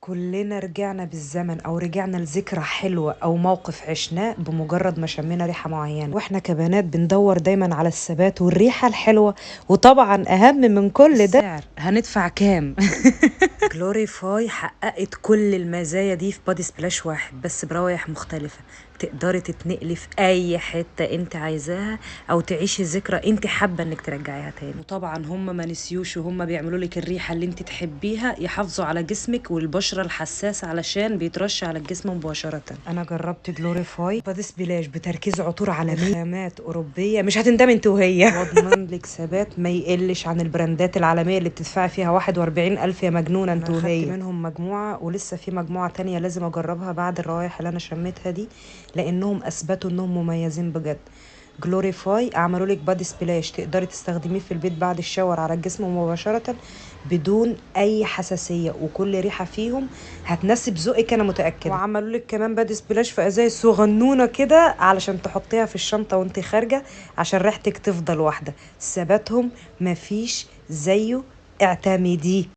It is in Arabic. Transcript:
كلنا رجعنا بالزمن او رجعنا لذكرى حلوة او موقف عشناه بمجرد ما شمينا ريحة معينة، واحنا كبنات بندور دايما على الثبات والريحة الحلوة. وطبعا اهم من كل ده السعر، هندفع كام؟ جلوريفاي حققت كل المزايا دي في بادي سبلاش واحد بس بروايح مختلفة. تقدري تتنقلي في اي حتة انت عايزاها او تعيشي ذكرى انت حابة انك ترجعيها تاني. وطبعا هم ما نسيوش وهم بيعملوا لك الريحة اللي انت تحبيها، يحافظوا على جسمك والبشرة الحساسة علشان بيترش على الجسم مباشرة. انا جربت جلوريفاي بادي سبلاش بتركيز عطور عالمية خامات اوروبية، مش هتندمي انت وهي. واضمن لك ثبات ما يقلش عن البراندات العالمية اللي بتدفعي فيها 41,000 يا مجنونة انت وهي. خدت منهم مجموعة ولسه في مجموعة تانية لازم اجربها بعد الروايح اللي انا شميتها دي، لانهم اثبتوا انهم مميزين بجد. جلوريفاي عملوا لك بادي سبلاش تقدري تستخدميه في البيت بعد الشاور على الجسم مباشرة بدون اي حساسية، وكل ريحة فيهم هتناسب ذوقك انا متأكدة. وعملوا لك كمان بادي سبلاش في ازايز صغنونة كده علشان تحطيها في الشنطة وانت خارجة عشان ريحتك تفضل واحدة. ثباتهم مفيش زيه، اعتمديه.